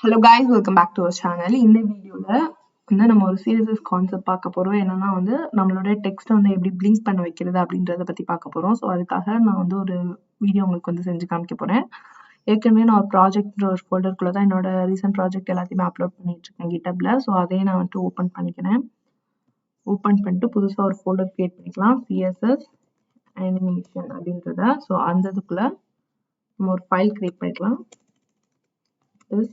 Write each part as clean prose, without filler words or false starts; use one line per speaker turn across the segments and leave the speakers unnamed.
Hello guys, welcome back to our channel. இந்த வீடியோவில் வந்து நம்ம ஒரு CSS கான்செப்ட் பார்க்க போகிறோம். என்னன்னா வந்து நம்மளோட டெக்ஸ்ட்டை வந்து எப்படி பிளிங்க் பண்ண வைக்கிறது அப்படின்றத பற்றி பார்க்க போகிறோம். ஸோ அதுக்காக நான் வந்து ஒரு வீடியோ உங்களுக்கு வந்து செஞ்சு காமிக்க போகிறேன். ஏற்கனவே நான் ஒரு ப்ராஜெக்ட் ஒரு ஃபோல்டருக்குள்ளே தான் என்னோட ரீசன்ட் ப்ராஜெக்ட் எல்லாத்தையுமே அப்லோட் பண்ணிட்டு இருக்கேன் GitHubல. ஸோ அதையே நான் வந்துட்டு ஓப்பன் பண்ணிக்கிறேன். ஓப்பன் பண்ணிட்டு புதுசாக ஒரு ஃபோல்டர் கிரியேட் பண்ணிக்கலாம், CSS அனிமேஷன் அப்படின்றத. ஸோ அந்த இதுக்குள்ளே நம்ம ஒரு ஃபைல் கிரியேட் பண்ணிக்கலாம். This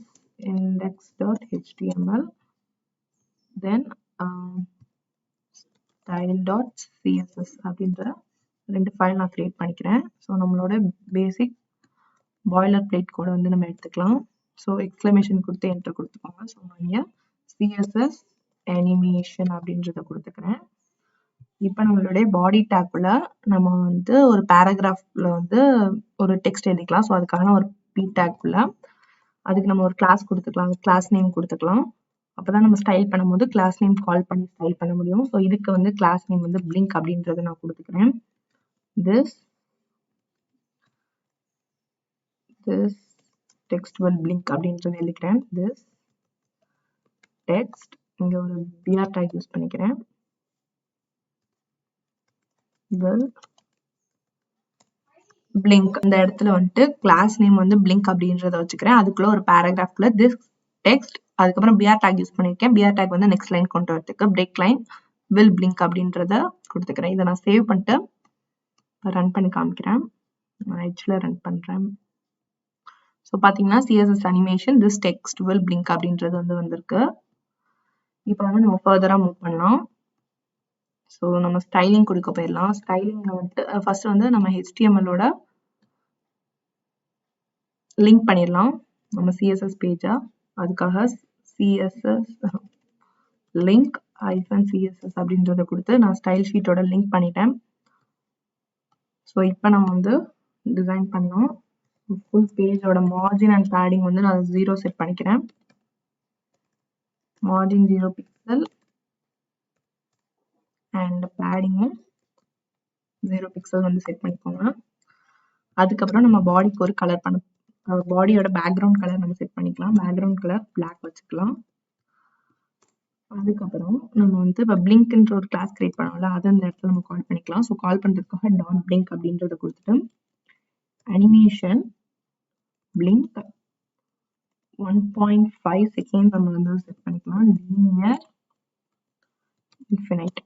index.html, then style.css அப்படின்ற ரெண்டு ஃபைல் நான் கிரியேட் பண்ணிக்கிறேன். ஸோ நம்மளோட பேசிக் பாய்லர் பிளேட் கோடை வந்து நம்ம எடுத்துக்கலாம். ஸோ எக்ஸ்க்ளமேஷன் கொடுத்து என்டர் கொடுத்துக்கோங்க. ஸோ நான் இங்கே CSS அனிமேஷன் அப்படின்றத கொடுத்துக்கிறேன். இப்போ நம்மளுடைய பாடி டேக்ல நம்ம வந்து ஒரு பேராகிராஃப்ல வந்து ஒரு டெக்ஸ்ட் எழுதிக்கலாம். ஸோ அதுக்கான ஒரு பி டேக்குள்ள அதுக்கு நம்ம ஒரு கிளாஸ் கொடுத்துக்கலாம், கிளாஸ் நேம் கொடுத்துக்கலாம். அப்போதான் நம்ம ஸ்டைல் பண்ணும்போது கிளாஸ் நேம் கால் பண்ணி ஸ்டைல் பண்ண முடியும். ஸோ இதுக்கு வந்து கிளாஸ் நேம் வந்து பிளிங்க் அப்படின்றத நான் கொடுத்துக்கிறேன். திஸ் டெக்ஸ்ட் will blink அப்படின்றது எழுதிக்கிறேன். திஸ் டெக்ஸ்ட் இங்கே ஒரு br டேக் யூஸ் பண்ணிக்கிறேன். will blink இந்த இடத்துல வந்துட்டு கிளாஸ் நேம் வந்து blink அப்படின்றத வச்சுக்கிறேன். அதுக்குள்ள ஒரு பேராகிராஃப்ல this text அதுக்கப்புறம் br டேக் யூஸ் பண்ணியிருக்கேன். br டேக் வந்து நெக்ஸ்ட் லைன் கொண்டு வரதுக்கு break line will blink அப்படின்றத கொடுத்துக்கிறேன். இதை நான் சேவ் பண்ணிட்டு ரன் பண்ணி காமிக்கிறேன். நான் எட்ஜ்ல ரன் பண்றேன். ஸோ பார்த்தீங்கன்னா CSS animation this text will blink அப்படின்றது வந்து வந்திருக்கு. இப்போ வந்து நம்ம ஃபர்தரா மூவ் பண்ணலாம். ஸோ நம்ம ஸ்டைலிங் கொடுக்க போயிடலாம். ஸ்டைலிங்ல வந்துட்டு ஃபர்ஸ்ட் வந்து நம்ம HTML-ஓட லிங்க் பண்ணிடலாம் நம்ம CSS பேஜா. அதுக்காக CSS லிங்க் -CSS அப்படின்றத கொடுத்து நான் ஸ்டைல் ஷீட்டோட லிங்க் பண்ணிட்டேன். ஸோ இப்போ நம்ம வந்து டிசைன் பண்ணோம். ஃபுல் பேஜோட மார்ஜின் அண்ட் பேடிங் வந்து நான் 0 செட் பண்ணிக்கிறேன். மார்ஜின் 0 பிக்சல் அண்ட் பேடிங்கும் 0 பிக்சல் வந்து செட் பண்ணிக்கோங்க. அதுக்கப்புறம் நம்ம பாடிக்கு ஒரு கலர் பண்ண பாடியோட பேக்ரவுண்ட் கலர் நம்ம செட் பண்ணிக்கலாம். பேக்ரவுண்ட் கலர் பிளாக் வச்சுக்கலாம். அதுக்கப்புறம் நம்ம வந்து இப்போ பிளிங்க்ன்ற ஒரு கிளாஸ் கிரியேட் பண்ணோம்ல, அதை அந்த இடத்துல நம்ம கால் பண்ணிக்கலாம். ஸோ கால் பண்ணுறதுக்காக டாட் பிளிங்க் அப்படின்றத கொடுத்துட்டு அனிமேஷன் பிளிங்க் 1.5 செகண்ட் நம்ம வந்து செட் பண்ணிக்கலாம். லீனியர் இன்ஃபினைட்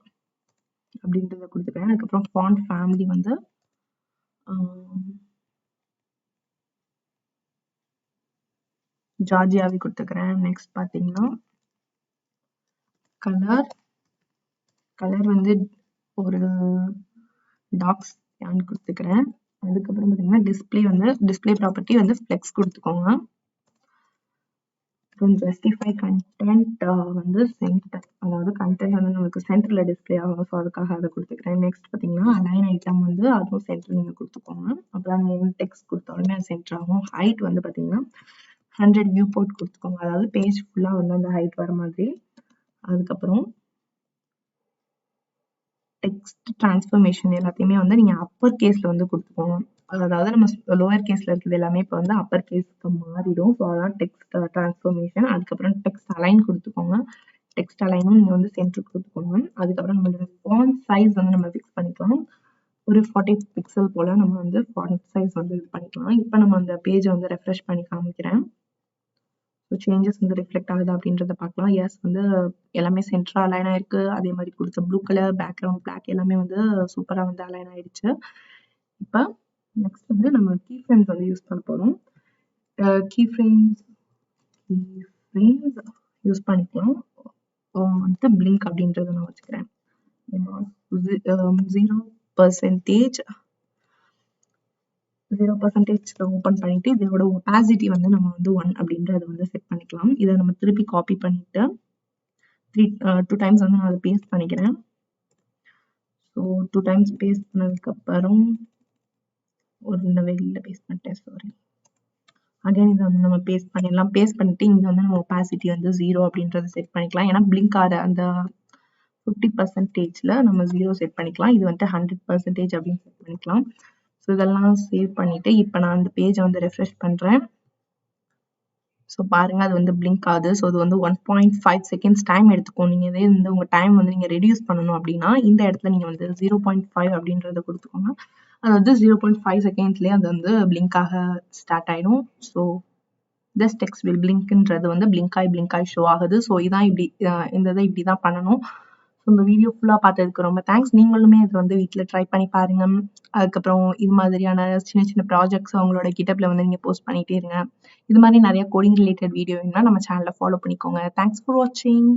அப்படின்றத கொடுத்துக்கிறேன். அதுக்கப்புறம் ஃபாண்ட் ஃபேமிலி வந்து ஜார்ஜியாவே கொடுத்துக்கிறேன். நெக்ஸ்ட் பார்த்தீங்கன்னா கலர் வந்து ஒரு டாக்ஸ் கொடுத்துக்கிறேன். அதுக்கப்புறம் பார்த்தீங்கன்னா டிஸ்பிளே ப்ராப்பர்ட்டி வந்து ஃப்ளெக்ஸ் கொடுத்துக்கோங்க. அப்புறம் ஜஸ்டிஃபை கண்டென்ட் வந்து சென்டர், அதாவது கண்டென்ட் வந்து நமக்கு சென்டர்ல டிஸ்பிளே ஆகும். ஸோ அதுக்காக அதை கொடுத்துக்கிறேன். நெக்ஸ்ட் பார்த்தீங்கன்னா அலைன் ஐட்டம் வந்து அதுவும் சென்டர் நீங்கள் கொடுத்துக்கோங்க. அப்புறம் நேம் டெக்ஸ்ட் கொடுத்தாலுமே அது சென்டர் ஆகும். ஹைட் வந்து பார்த்தீங்கன்னா 100 வியூ போர்ட் கொடுத்துக்கோங்க, அதாவது பேஜ் ஃபுல்லாக வந்து அந்த ஹைட் வர மாதிரி. அதுக்கப்புறம் டெக்ஸ்ட் டிரான்ஸ்ஃபர்மேஷன் எல்லாத்தையுமே வந்து நீங்கள் அப்பர் கேஸில் வந்து கொடுத்துக்கோங்க. அதாவது நம்ம லோவர் கேஸில் இருக்குது எல்லாமே இப்போ வந்து அப்பர் கேஸ்க்கு மாறிடும். ஸோ அதான் டெக்ஸ்ட் டிரான்ஸ்ஃபர்மேஷன். அதுக்கப்புறம் டெக்ஸ்ட் அலைன் கொடுத்துக்கோங்க. டெக்ஸ்ட் அலைனும் நீங்கள் வந்து சென்டர் கொடுத்துக்கோங்க. அதுக்கப்புறம் நம்மளோட ஃபாண்ட் சைஸ் வந்து நம்ம ஃபிக்ஸ் பண்ணிக்கலாம். ஒரு 40 பிக்சல் போல் நம்ம வந்து ஃபாண்ட் சைஸ் வந்து இது பண்ணிக்கலாம். இப்போ நம்ம அந்த பேஜை வந்து ரெஃப்ரெஷ் பண்ணி காமிக்கிறேன். ஸோ சேஞ்சஸ் வந்து ரிஃப்ளெக்ட் ஆகுது அப்படின்றத பார்க்கலாம். எஸ் வந்து எல்லாமே சென்டரா அலைன் ஆயிருக்கு. அதே மாதிரி கொடுத்த ப்ளூ கலர் பேக்ரவுண்ட் பிளாக் எல்லாமே வந்து சூப்பராக வந்து அலைன் ஆயிடுச்சு. இப்போ நெக்ஸ்ட் வந்து நம்ம கீ ஃப்ரேம்ஸ் வந்து யூஸ் பண்ண போகிறோம். கீ ஃப்ரேம்ஸ் யூஸ் பண்ணிக்கலாம். வந்து பிளிங்க் அப்படின்றத நான் வச்சுக்கிறேன். 0% ஓப்பன் பண்ணிட்டு இதோட ஒபாசிட்டி வந்து நம்ம வந்து 1 அப்படின்றத வந்து செட் பண்ணிக்கலாம். இதை நம்ம திருப்பி காப்பி பண்ணிட்டு 2 டைம்ஸ் வந்து நான் அதை பேஸ்ட் பண்ணிக்கிறேன். ஸோ 2 டைம்ஸ் பேஸ்ட் பண்ணதுக்கு அப்புறம் இந்த வெளியில பேஸ்ட் பண்ணிட்டேன், சாரி. அகைன் இதை வந்து நம்ம பேஸ்ட் பண்ணிடலாம். பேஸ்ட் பண்ணிட்டு இங்கே வந்து நம்ம ஒபாசிட்டி வந்து 0 அப்படின்றத செட் பண்ணிக்கலாம். ஏன்னா பிளிங்க் ஆகிற அந்த 50%ல நம்ம 0 செட் பண்ணிக்கலாம். இது வந்துட்டு 100% அப்படின்னு செட் பண்ணிக்கலாம். ஸோ இதெல்லாம் சேவ் பண்ணிட்டு இப்போ நான் அந்த பேஜை வந்து ரெஃப்ரெஷ் பண்ணுறேன். ஸோ பாருங்க அது வந்து பிளிங்க் ஆகுது. ஸோ இது வந்து 1.5 செகண்ட்ஸ் டைம் எடுத்துக்கும். நீங்க இதே வந்து உங்க டைம் வந்து நீங்க ரெடியூஸ் பண்ணணும் அப்படின்னா இந்த இடத்துல நீங்க வந்து 0.5 அப்படின்றத கொடுத்துக்கோங்க. அது வந்து 0.5 செகண்ட்ஸ்லேயே அது வந்து பிளிங்க் ஆக ஸ்டார்ட் ஆயிடும். ஸோ this text will blinkன்றது வந்து blink ஆகி ஷோ ஆகுது. ஸோ இதான் இப்படி இந்த இதை இப்படி தான் பண்ணணும். ஸோ இந்த வீடியோ ஃபுல்லாக பார்த்ததுக்கு ரொம்ப தேங்க்ஸ். நீங்களுமே இது வந்து வீட்டில் ட்ரை பண்ணி பாருங்க. அதுக்கப்புறம் இது மாதிரியான சின்ன சின்ன ப்ராஜெக்ட்ஸ் அவங்களோட கிட்டப்ல வந்து நீங்கள் போஸ்ட் பண்ணிட்டே இருங்க. இது மாதிரி நிறைய கோடிங் ரிலேட்டட் வீடியோ வேணும்னா நம்ம சேனலை ஃபாலோ பண்ணிக்கோங்க. தேங்க்ஸ் ஃபார் வாட்சிங்.